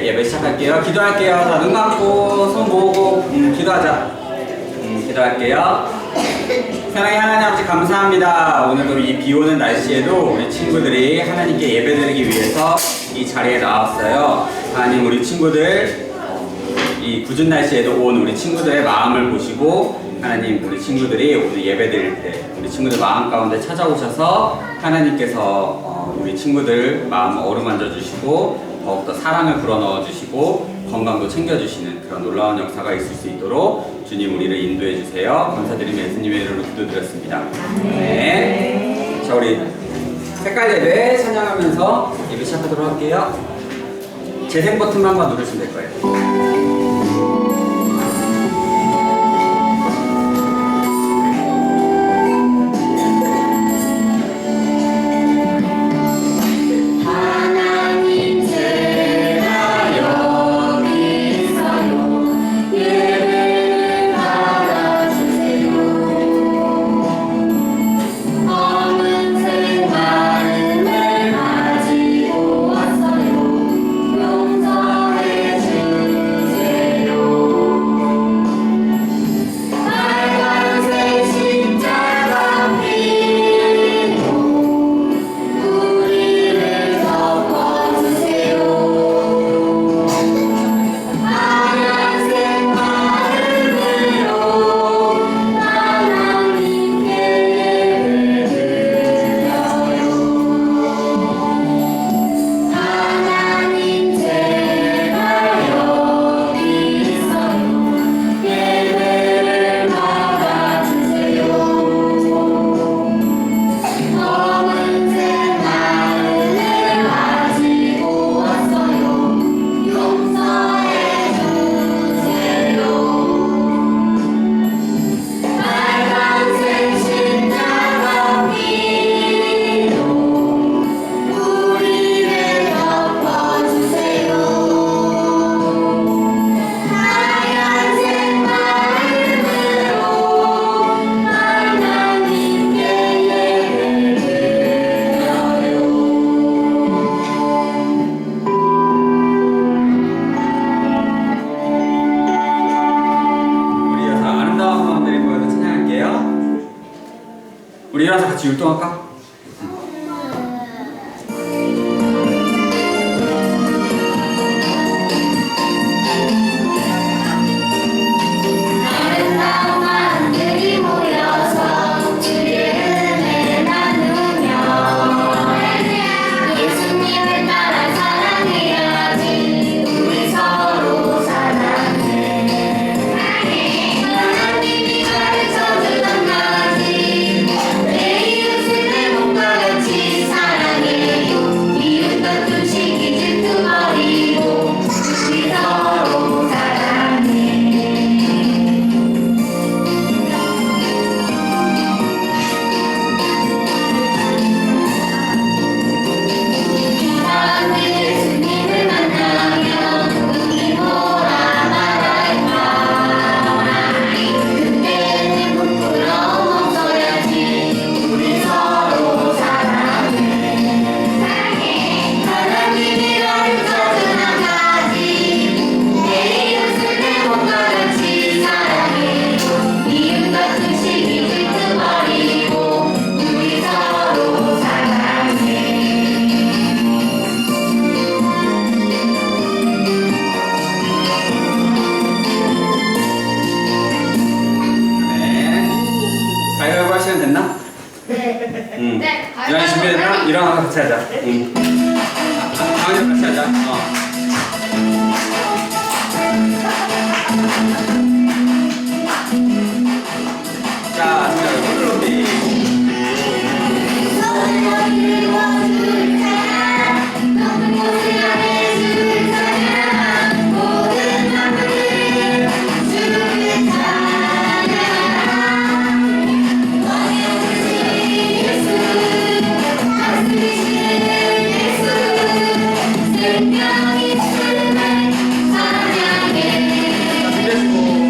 예배 시작할게요. 기도할게요. 자, 눈 감고 손 모으고 기도하자. 기도할게요. 사랑의 하나님 아버지 감사합니다. 오늘도 이 비오는 날씨에도 우리 친구들이 하나님께 예배드리기 위해서 이 자리에 나왔어요. 하나님, 우리 친구들 이 궂은 날씨에도 온 우리 친구들의 마음을 보시고 하나님, 우리 친구들이 오늘 예배드릴 때 우리 친구들 마음 가운데 찾아오셔서 하나님께서 우리 친구들 마음 어루만져 주시고 더욱더 사랑을 불어넣어 주시고 건강도 챙겨주시는 그런 놀라운 역사가 있을 수 있도록 주님 우리를 인도해 주세요. 감사드리며 예수님의 이름으로 기도드렸습니다. 네. 자, 우리 색깔 예배 찬양하면서 예배 시작하도록 할게요. 재생 버튼만 한번 누르시면 될 거예요. 우리 일어나서 같이 율동할까? 됐나? 네. 네. 유한이 준비됐나? 일어나서 같이 하자. 다은이랑 같이 하자. 자, 오늘 우리 준비했고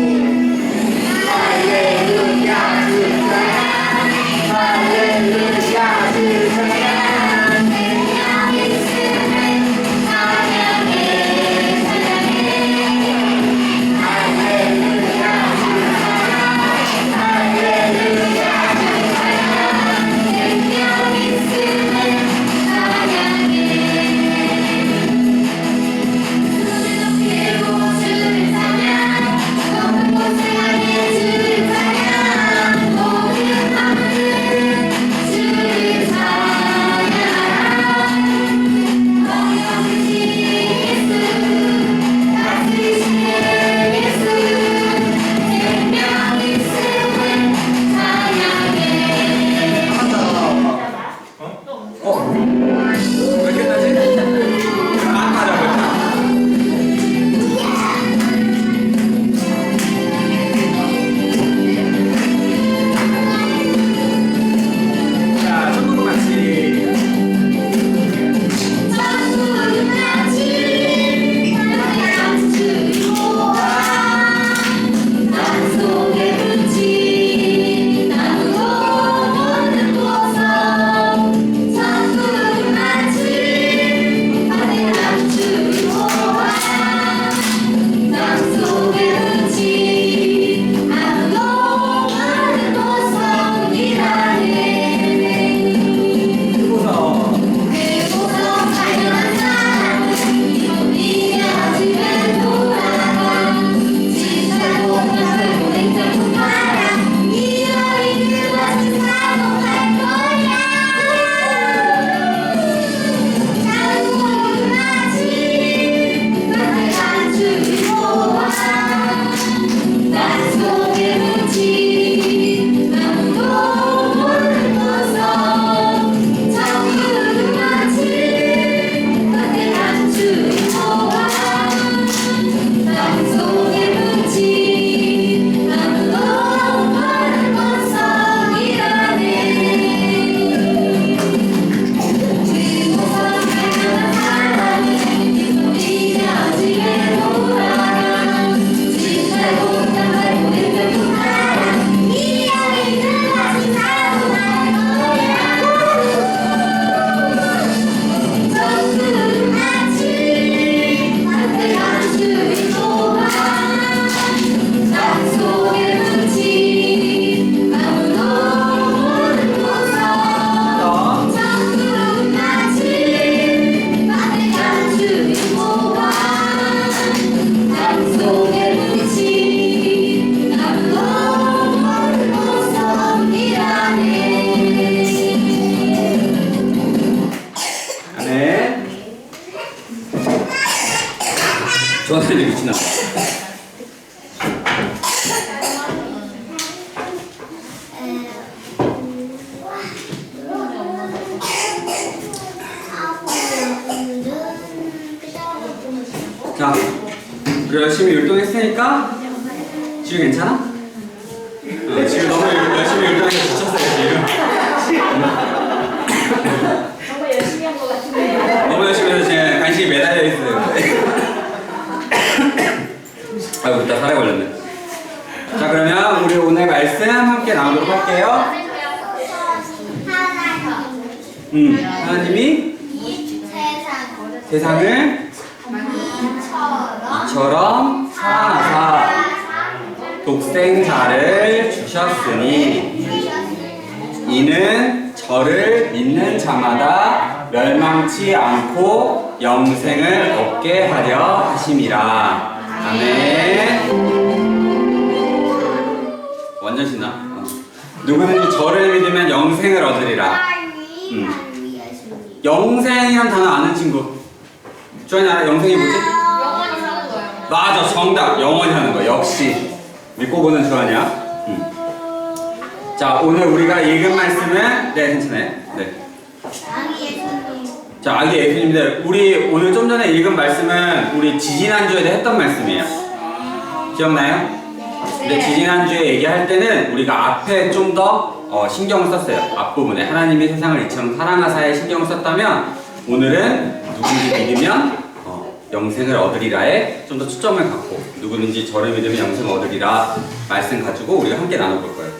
주원이한테 미친나 봐. 자, 우리 열심히 율동했으니까 지우 괜찮아? 지우 너무 열심히 율동해서 지쳤어요 지금. 정말 열심히 한 것 같은데. 너무 열심히 해서 지금 간식이 매달려 있어요. 아이고 이따 살에 걸렸네. 자 그러면 우리 오늘 말씀 함께 나누도록 할게요. 하나님이 세상을 이처럼 사랑하사 독생자를 주셨으니 이는 저를 믿는 자마다 멸망치 않고 영생을 얻게 하려 하심이라. 아멘. 완전 신나. 누구든지 저를 믿으면 영생을 얻으리라. 영생이란 단어 아는 친구? 주환이 알아? 영생이 뭐지? 영원히 사는 거예요. 맞아, 정답. 영원히 하는 거. 역시 믿고 보는 주환이야. 자, 오늘 우리가 읽은 말씀은 네, 괜찮아요. 네. 자, 아기 예수님들. 우리 오늘 좀 전에 읽은 말씀은 우리 지지난주에도 했던 말씀이에요. 기억나요? 근데 지지난주에 얘기할 때는 우리가 앞에 좀 더 신경을 썼어요. 앞부분에 하나님이 세상을 이처럼 사랑하사에 신경을 썼다면 오늘은 누구든지 믿으면 영생을 얻으리라에 좀 더 초점을 갖고 누구든지 저를 믿으면 영생을 얻으리라 말씀 가지고 우리가 함께 나눠볼 거예요.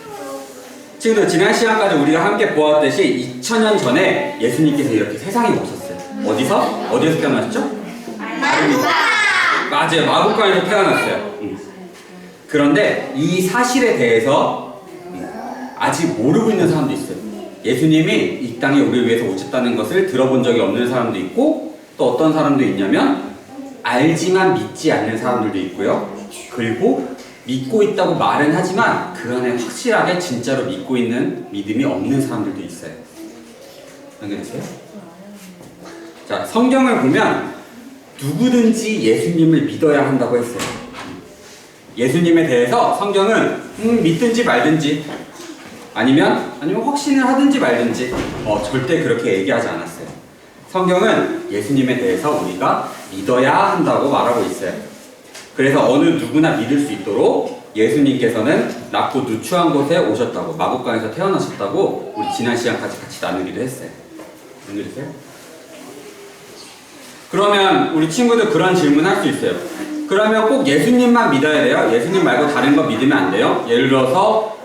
친구들, 지난 시간까지 우리가 함께 보았듯이 2000년 전에 예수님께서 이렇게 세상에 오셨어요. 어디서 태어나셨죠? 맞아요. 마구간에서 태어났어요. 그런데 이 사실에 대해서 아직 모르고 있는 사람도 있어요. 예수님이 이 땅에 우리를 위해서 오셨다는 것을 들어본 적이 없는 사람도 있고, 또 어떤 사람도 있냐면 알지만 믿지 않는 사람들도 있고요. 그리고 믿고 있다고 말은 하지만 그 안에 확실하게 진짜로 믿고 있는 믿음이 없는 사람들도 있어요. 연결되세요? 자, 성경을 보면 누구든지 예수님을 믿어야 한다고 했어요. 예수님에 대해서 성경은 믿든지 말든지 아니면 확신을 하든지 말든지 절대 그렇게 얘기하지 않았어요. 성경은 예수님에 대해서 우리가 믿어야 한다고 말하고 있어요. 그래서 어느 누구나 믿을 수 있도록 예수님께서는 낮고 누추한 곳에 오셨다고, 마구간에서 태어나셨다고 우리 지난 시간까지 같이 나누기도 했어요. 연결되세요? 그러면 우리 친구들 그런 질문 할 수 있어요. 그러면 꼭 예수님만 믿어야 돼요? 예수님 말고 다른 거 믿으면 안 돼요? 예를 들어서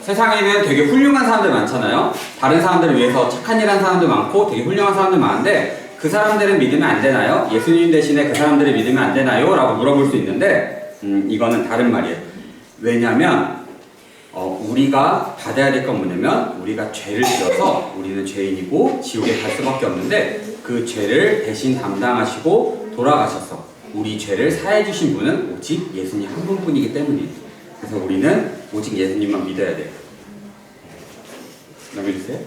세상에는 되게 훌륭한 사람들 많잖아요. 다른 사람들을 위해서 착한 일 하는 사람도 많고 되게 훌륭한 사람들 많은데 그 사람들은 믿으면 안 되나요? 예수님 대신에 그 사람들을 믿으면 안 되나요? 라고 물어볼 수 있는데 이거는 다른 말이에요. 왜냐면 우리가 받아야 될 건 뭐냐면 우리가 죄를 지어서 우리는 죄인이고 지옥에 갈 수밖에 없는데 그 죄를 대신 담당하시고 돌아가셔서 우리 죄를 사해 주신 분은 오직 예수님 한 분뿐이기 때문이에요. 그래서 우리는 오직 예수님만 믿어야 돼요. 믿으세요?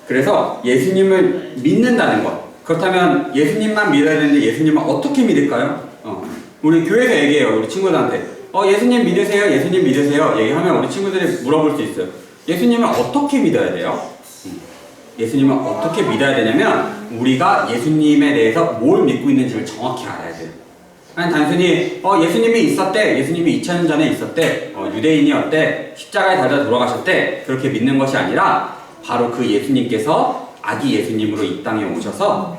그래서 예수님을 믿는다는 것. 그렇다면 예수님만 믿어야 되는데 예수님은 어떻게 믿을까요? 우리 교회에서 얘기해요. 우리 친구들한테. 예수님 믿으세요? 예수님 믿으세요? 얘기하면 우리 친구들이 물어볼 수 있어요. 예수님을 어떻게 믿어야 돼요? 예수님을 어떻게 믿어야 되냐면 우리가 예수님에 대해서 뭘 믿고 있는지를 정확히 알아야 돼요. 아니 단순히 예수님이 있었대, 예수님이 2000년 전에 있었대, 유대인이었대, 십자가에 달려 돌아가셨대, 그렇게 믿는 것이 아니라 바로 그 예수님께서 아기 예수님으로 이 땅에 오셔서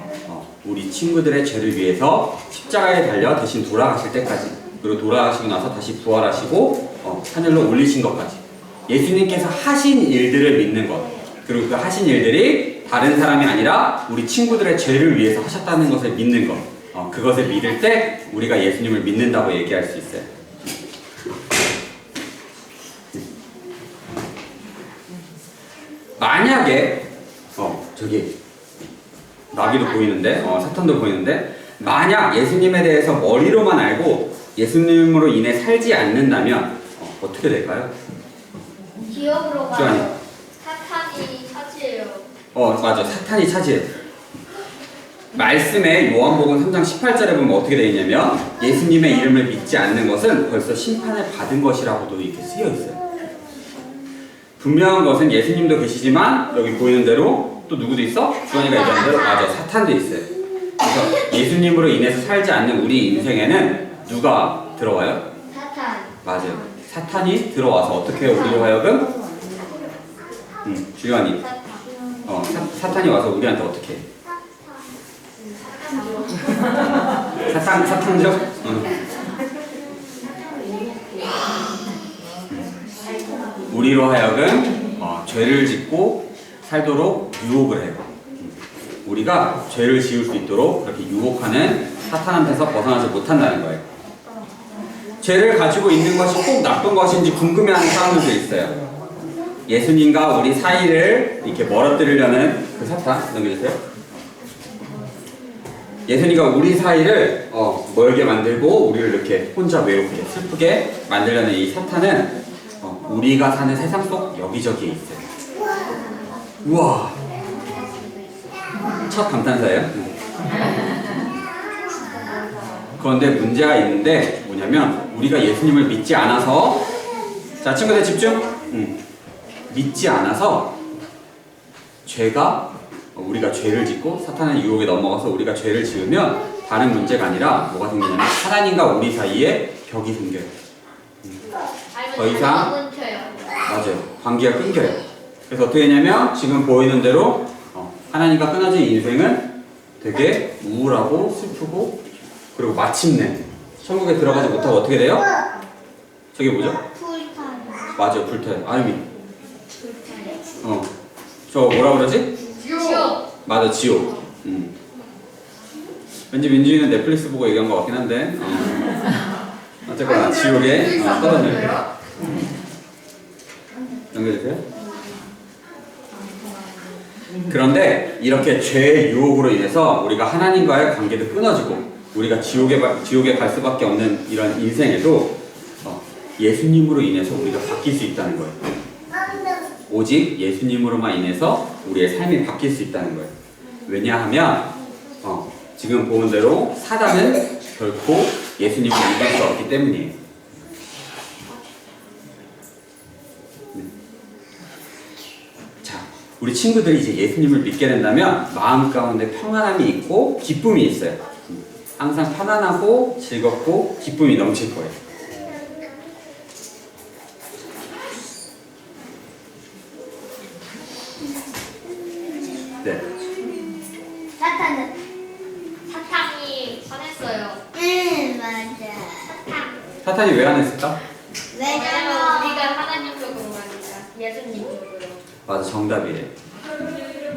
우리 친구들의 죄를 위해서 십자가에 달려 대신 돌아가실 때까지, 그리고 돌아가시고 나서 다시 부활하시고 하늘로 올리신 것까지 예수님께서 하신 일들을 믿는 것, 그리고 그 하신 일들이 다른 사람이 아니라 우리 친구들의 죄를 위해서 하셨다는 것을 믿는 것, 그것을 믿을 때 우리가 예수님을 믿는다고 얘기할 수 있어요. 만약에 저기 나귀도 보이는데 사탄도 보이는데 만약 예수님에 대해서 머리로만 알고 예수님으로 인해 살지 않는다면 어떻게 될까요? 기업으로 주환이. 가요. 사탄이 차지해요. 맞아. 사탄이 차지해요. 말씀에 요한복음 3장 18절에 보면 어떻게 되어 있냐면 예수님의 이름을 믿지 않는 것은 벌써 심판을 받은 것이라고도 이렇게 쓰여 있어요. 분명한 것은 예수님도 계시지만 여기 보이는 대로 또 누구도 있어? 주원이가 얘기한 대로 맞아, 사탄도 있어요. 그래서 예수님으로 인해서 살지 않는 우리 인생에는 누가 들어와요? 사탄. 맞아요. 사탄이 들어와서 어떻게 해요? 우리로 하여금? 주원이. 사탄이 와서 우리한테 어떻게 해? 사탕죠? 우리로 하여금 죄를 짓고 살도록 유혹을 해요. 우리가 죄를 지을 수 있도록 그렇게 유혹하는 사탄한테서 벗어나지 못한다는 거예요. 죄를 가지고 있는 것이 꼭 나쁜 것인지 궁금해하는 사람들도 있어요. 예수님과 우리 사이를 이렇게 멀어뜨리려는 그 사탄, 넘겨주세요. 예수님과 우리 사이를 멀게 만들고 우리를 이렇게 혼자 외롭게 슬프게 만들려는 이 사탄은 우리가 사는 세상 속 여기저기에 있어요. 우와, 첫 감탄사예요. 그런데 문제가 있는데 뭐냐면 우리가 예수님을 믿지 않아서, 자 친구들 집중. 믿지 않아서 우리가 죄를 짓고 사탄의 유혹에 넘어가서 우리가 죄를 지으면 다른 문제가 아니라 뭐가 생기냐면 하나님과 우리 사이에 벽이 생겨요. 더 이상 맞아요, 관계가 끊겨요. 그래서 어떻게 되냐면 지금 보이는 대로 하나님과 끊어진 인생은 되게 우울하고 슬프고, 그리고 마침내 천국에 들어가지 못하고 어떻게 돼요? 저게 뭐죠? 불탄. 맞아요, 불타요. 아유미. 저 뭐라 그러지? 지옥. 맞아, 지옥. 왠지 민준이는 넷플릭스 보고 얘기한 것 같긴 한데 어쨌거나 지옥에 떨어져요. 연결되세요? 그런데 이렇게 죄의 유혹으로 인해서 우리가 하나님과의 관계도 끊어지고 우리가 지옥에 갈 수밖에 없는 이런 인생에도 예수님으로 인해서 우리가 바뀔 수 있다는 거예요. 오직 예수님으로만 인해서 우리의 삶이 바뀔 수 있다는 거예요. 왜냐하면 지금 보는 대로 사단은 결코 예수님을 이길 수 없기 때문이에요. 자, 우리 친구들이 이제 예수님을 믿게 된다면 마음 가운데 평안함이 있고 기쁨이 있어요. 항상 편안하고 즐겁고 기쁨이 넘칠 거예요. 네. 사탄이 화냈어요. 맞아. 사탄이 왜 안 했을까? 왜냐면 우리가 하나님 쪽으로 가니까 예수님 쪽으로. 맞아, 정답이에요.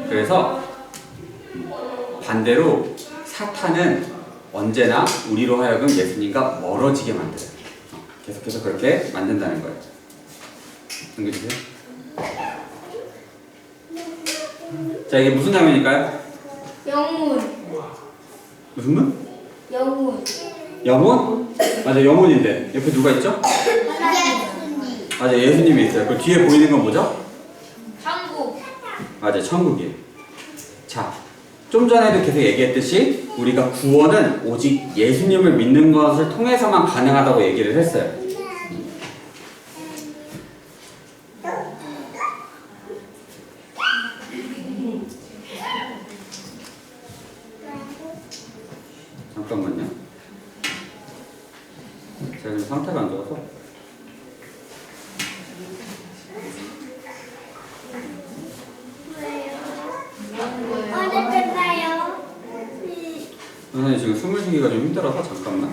그래서 반대로 사탄은 언제나 우리로 하여금 예수님과 멀어지게 만들어요. 계속해서 그렇게 만든다는 거예요. 넘겨주세요. 자, 이게 무슨 장면일까요? 영혼. 무슨 문? 영혼. 영혼? 맞아, 영혼인데 옆에 누가 있죠? 예수님. 맞아, 예수님이 있어요. 그 뒤에 보이는 건 뭐죠? 천국. 맞아, 천국이에요. 자, 좀 전에도 계속 얘기했듯이 우리가 구원은 오직 예수님을 믿는 것을 통해서만 가능하다고 얘기를 했어요. 잠깐만요. 제가 지금 상태가 안 좋아서. 언제 끝나요? 선생님 지금 숨을 쉬기가 좀 힘들어서 잠깐만.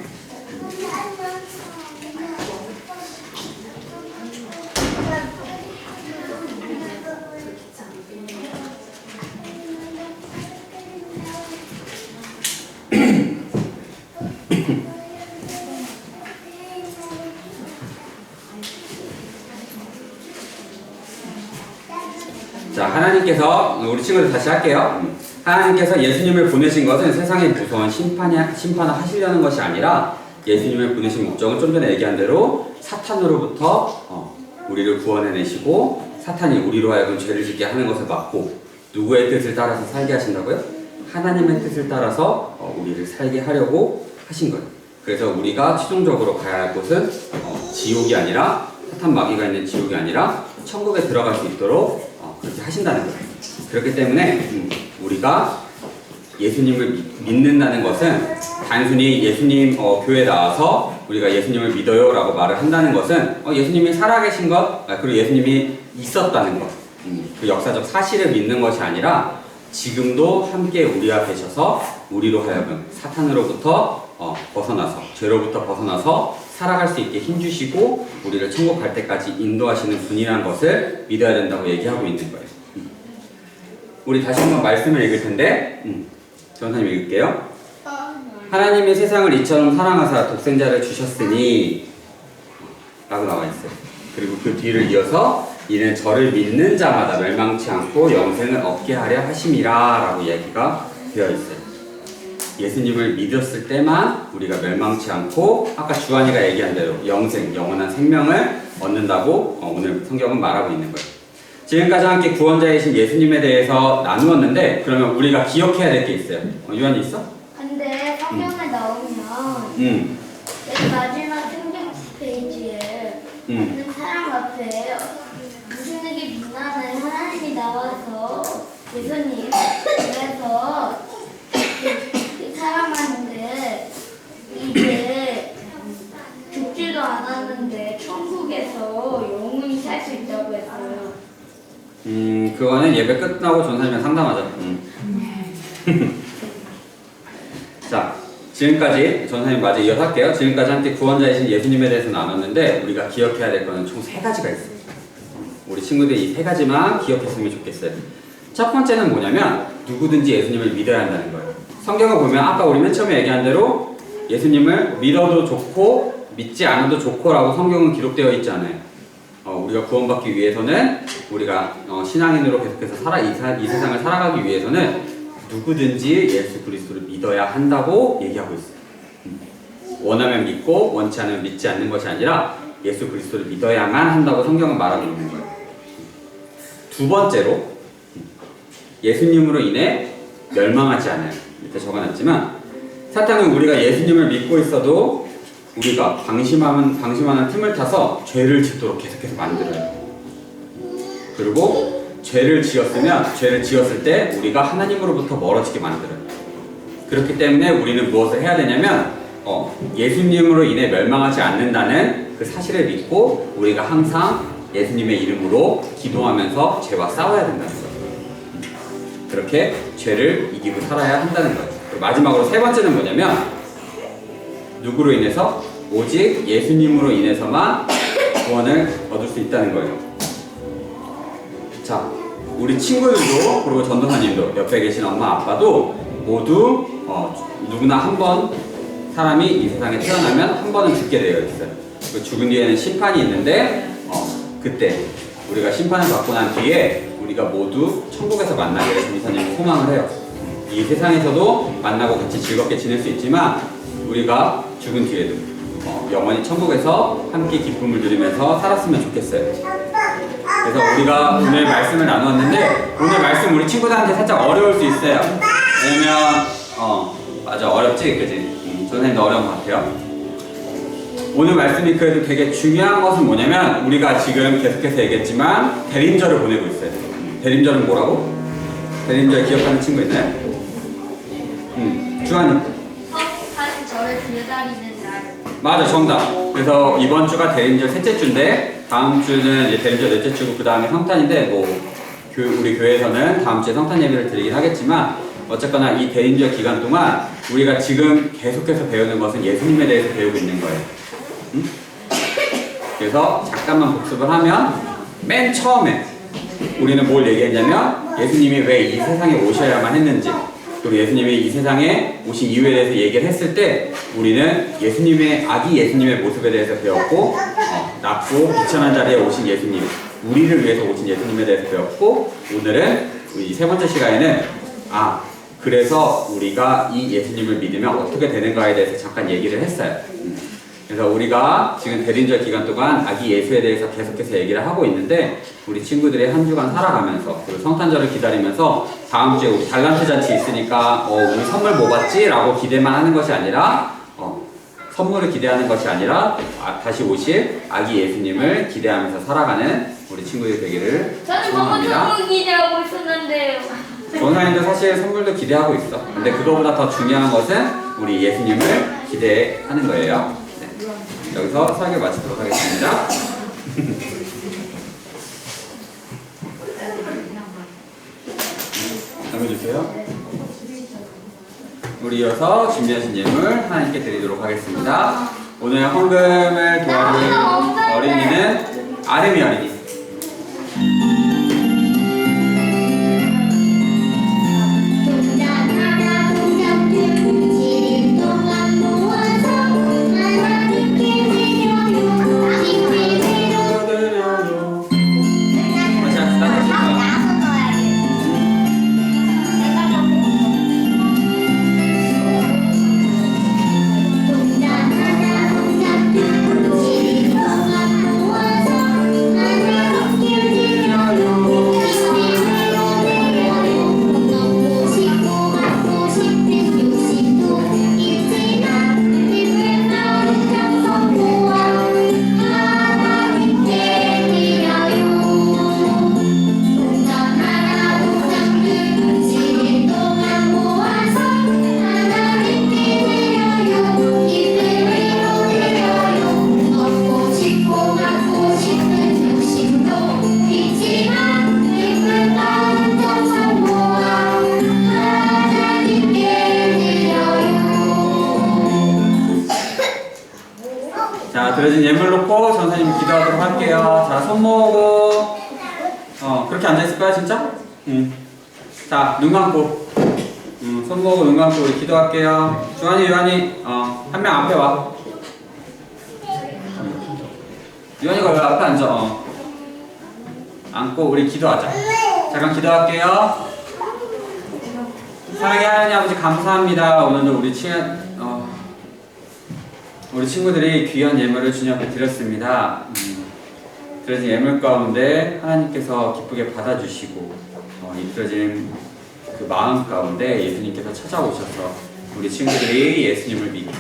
자, 하나님께서 우리 친구들 다시 할게요. 하나님께서 예수님을 보내신 것은 세상에 무서운 심판을 하시려는 것이 아니라 예수님을 보내신 목적은 좀 전에 얘기한 대로 사탄으로부터 우리를 구원해내시고 사탄이 우리로 하여금 죄를 짓게 하는 것을 막고 누구의 뜻을 따라서 살게 하신다고요? 하나님의 뜻을 따라서 우리를 살게 하려고 하신 거예요. 그래서 우리가 최종적으로 가야 할 곳은 지옥이 아니라, 사탄 마귀가 있는 지옥이 아니라 천국에 들어갈 수 있도록 그렇게 하신다는 거예요. 그렇기 때문에 우리가 예수님을 믿는다는 것은 단순히 예수님 교회 나와서 우리가 예수님을 믿어요 라고 말을 한다는 것은 예수님이 살아계신 것, 그리고 예수님이 있었다는 것, 그 역사적 사실을 믿는 것이 아니라 지금도 함께 우리와 계셔서 우리로 하여금 사탄으로부터 벗어나서, 죄로부터 벗어나서 살아갈 수 있게 힘주시고 우리를 천국 갈 때까지 인도하시는 분이라는 것을 믿어야 된다고 얘기하고 있는 거예요. 우리 다시 한번 말씀을 읽을 텐데 전사님 읽을게요. 하나님이 세상을 이처럼 사랑하사 독생자를 주셨으니 라고 나와 있어요. 그리고 그 뒤를 이어서 이는 저를 믿는 자마다 멸망치 않고 영생을 얻게 하려 하심이라 라고 얘기가 되어 있어요. 예수님을 믿었을 때만 우리가 멸망치 않고 아까 주한이가 얘기한 대로 영생, 영원한 생명을 얻는다고 오늘 성경은 말하고 있는 거예요. 지금까지 함께 구원자이신 예수님에 대해서 나누었는데 그러면 우리가 기억해야 될 게 있어요. 유한이 있어? 근데 성경에 나오면 맨 마지막 성경 페이지에 있는 사람 앞에 무슨 일이 빛나는 하나님이 나와서 예수님 그래서 이 사람한테 이제 죽지도 않았는데 천국에서 영원히 살 수 있다고 했어요. 그거는 예배 끝나고 전사님이랑 상담하자. 자, 지금까지 전사님 마저 이어서 할게요. 지금까지 함께 구원자이신 예수님에 대해서 나눴는데 우리가 기억해야 될 거는 총 3가지가 있어요. 우리 친구들이 이 3가지만 기억했으면 좋겠어요. 첫 번째는 뭐냐면 누구든지 예수님을 믿어야 한다는 거예요. 성경을 보면 아까 우리 맨 처음에 얘기한 대로 예수님을 믿어도 좋고 믿지 않아도 좋고라고 성경은 기록되어 있지 않아요. 우리가 구원받기 위해서는 우리가 신앙인으로 계속해서 이 세상을 살아가기 위해서는 누구든지 예수 그리스도를 믿어야 한다고 얘기하고 있어요. 원하면 믿고 원치 않으면 믿지 않는 것이 아니라 예수 그리스도를 믿어야만 한다고 성경은 말하고 있는 거예요. 두 번째로 예수님으로 인해 멸망하지 않아요. 밑에 적어놨지만 사탄은 우리가 예수님을 믿고 있어도 우리가 방심하는 틈을 타서 죄를 짓도록 계속해서 만들어요. 그리고 죄를 지었을 때 우리가 하나님으로부터 멀어지게 만들어요. 그렇기 때문에 우리는 무엇을 해야 되냐면 예수님으로 인해 멸망하지 않는다는 그 사실을 믿고 우리가 항상 예수님의 이름으로 기도하면서 죄와 싸워야 된다는 거예요. 그렇게 죄를 이기고 살아야 한다는 거예요. 그리고 마지막으로 3번째는 뭐냐면 누구로 인해서? 오직 예수님으로 인해서만 구원을 얻을 수 있다는 거예요. 자, 우리 친구들도 그리고 전도사님도 옆에 계신 엄마 아빠도 모두 누구나 한 번 사람이 이 세상에 태어나면 한 번은 죽게 되어 있어요. 그 죽은 뒤에는 심판이 있는데 그때 우리가 심판을 받고 난 뒤에 우리가 모두 천국에서 만나기를 전도사님이 소망을 해요. 이 세상에서도 만나고 같이 즐겁게 지낼 수 있지만 우리가 죽은 뒤에도 영원히 천국에서 함께 기쁨을 누리면서 살았으면 좋겠어요. 그래서 우리가 오늘 말씀을 나누었는데 오늘 말씀 우리 친구들한테 살짝 어려울 수 있어요. 왜냐면 맞아 어렵지 그지? 선생님도 어려운 것 같아요. 오늘 말씀이 그래도 되게 중요한 것은 뭐냐면 우리가 지금 계속해서 얘기했지만 대림절을 보내고 있어요. 대림절은 뭐라고? 대림절 기억하는 친구 있나요? 주한이. 다시 저를 기다리는 날. 맞아 정답. 그래서 이번 주가 대림절 셋째 주인데 다음 주는 이제 대림절 넷째 주고 그 다음에 성탄인데 우리 교회에서는 다음 주에 성탄 예배를 드리긴 하겠지만 어쨌거나 이 대림절 기간 동안 우리가 지금 계속해서 배우는 것은 예수님에 대해서 배우고 있는 거예요. 그래서 잠깐만 복습을 하면 맨 처음에 우리는 뭘 얘기했냐면 예수님이 왜 이 세상에 오셔야만 했는지 그리고 예수님이 이 세상에 오신 이유에 대해서 얘기를 했을 때 우리는 아기 예수님의 모습에 대해서 배웠고 낮고 비천한 자리에 오신 예수님 우리를 위해서 오신 예수님에 대해서 배웠고 오늘은 이 3번째 시간에는 그래서 우리가 이 예수님을 믿으면 어떻게 되는가에 대해서 잠깐 얘기를 했어요. 그래서 우리가 지금 대리인절 기간 동안 아기 예수에 대해서 계속해서 얘기를 하고 있는데 우리 친구들이 한 주간 살아가면서 그리고 성탄절을 기다리면서 다음 주에 우리 달란트 잔치 있으니까 우리 선물 뭐 받지? 라고 기대만 하는 것이 아니라 선물을 기대하는 것이 아니라 다시 오실 아기 예수님을 기대하면서 살아가는 우리 친구들이 되기를 저는 뭔가 소망합니다. 선물 기대하고 있었는데요. 전사님도 사실 선물도 기대하고 있어. 근데 그거보다 더 중요한 것은 우리 예수님을 기대하는 거예요. 네. 여기서 설교 마치도록 하겠습니다. 남겨주세요. 우리 이어서 준비하신 예물 하나님께 드리도록 하겠습니다. 오늘 헌금을 도와줄 어린이는 아름이 어린이. 자, 드려진 예물 놓고 전사님 기도하도록 할게요. 자, 손 모으고 그렇게 앉아있을까요, 진짜? 자, 눈 감고 손 모으고 눈 감고 우리 기도할게요. 주한이, 유한이 한 명 앞에 와. 유한이가 왜 앞에 앉아? 앉고 우리 기도하자. 잠깐 기도할게요. 사랑의 하나님 아버지 감사합니다. 오늘도 우리 친구들이 귀한 예물을 주님 앞에 드렸습니다. 드려진 예물 가운데 하나님께서 기쁘게 받아주시고 이 드려진 그 마음 가운데 예수님께서 찾아오셔서 우리 친구들이 예수님을 믿고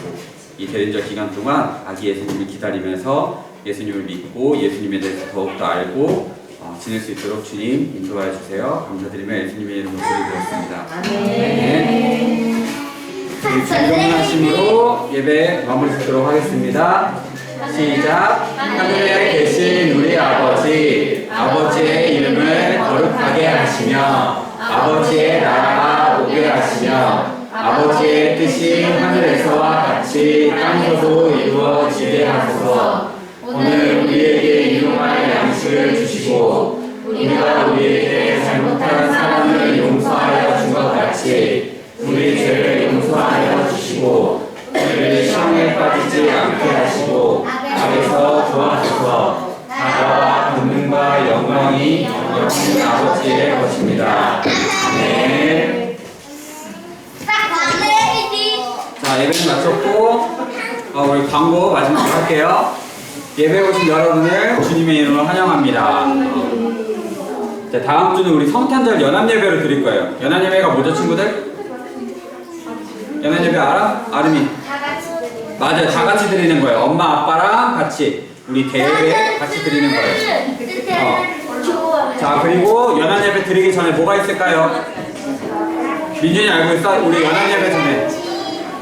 이 대리인절 기간 동안 아기 예수님을 기다리면서 예수님을 믿고 예수님에 대해서 더욱더 알고 지낼 수 있도록 주님 인도하여 주세요. 감사드리며 예수님의 이름으로 기도드렸습니다. 아멘. 우리 중동하심으로 예배 마무리 짓도록 하겠습니다. 시작. 하늘에 계신 우리 아버지, 아버지의 이름을 거룩하게 하시며 아버지의 나라가 오게 하시며 아버지의 뜻이 하늘에서와 같이 땅에서도 이루어지게 하소서. 오늘 우리에게 일용할 양식을 주시고 우리가 우리에게 잘못한 사람을 용서하여 준 것 같이 우리 죄를 용서하여 주시고 우리를 시험에 빠지지 않게 하시고 악에서 구하소서. 나라와 권능과 영광이 영원히 아버지의 것입니다. 아멘. 자, 예배는 마쳤고 우리 광고 마지막으로 할게요. 예배 오신 여러분을 주님의 이름으로 환영합니다. 자, 다음 주는 우리 성탄절 연합예배를 드릴 거예요. 연합예배가 뭐죠, 친구들? 연합예배 알아? 아름이? 맞아요. 다 같이 드리는 거예요. 엄마, 아빠랑 같이 우리 대예배 같이 드리는 거예요. 자, 그리고 연합예배 드리기 전에 뭐가 있을까요? 민준이 알고 있어? 우리 연합예배 전에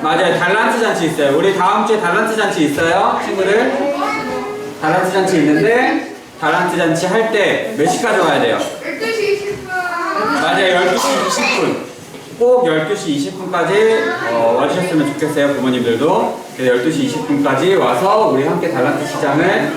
맞아요. 달란트 잔치 있어요. 우리 다음 주에 달란트 잔치 있어요, 친구들? 달란트 잔치 있는데 달란트 잔치 할 때 몇 시까지 와야 돼요? 12시 20분. 맞아요. 12시 20분. 꼭 12시 20분까지 와주셨으면 좋겠어요, 부모님들도. 그래서 12시 20분까지 와서 우리 함께 달란트 시장을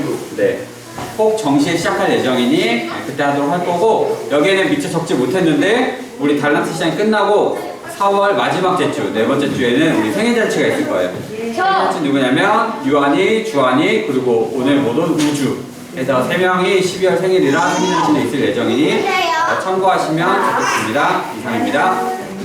꼭 정시에 시작할 예정이니 그때 하도록 할 거고, 여기에는 미처 적지 못했는데 우리 달란트 시장이 끝나고 4월 마지막 주, 네 번째 주에는 우리 생일잔치가 있을 거예요. 생일잔치 누구냐면 유한이, 주한이, 그리고 오늘 못 온 우주 해서 3명이 12월 생일이라 생일잔치는 있을 예정이니 참고하시면 좋겠습니다. 이상입니다.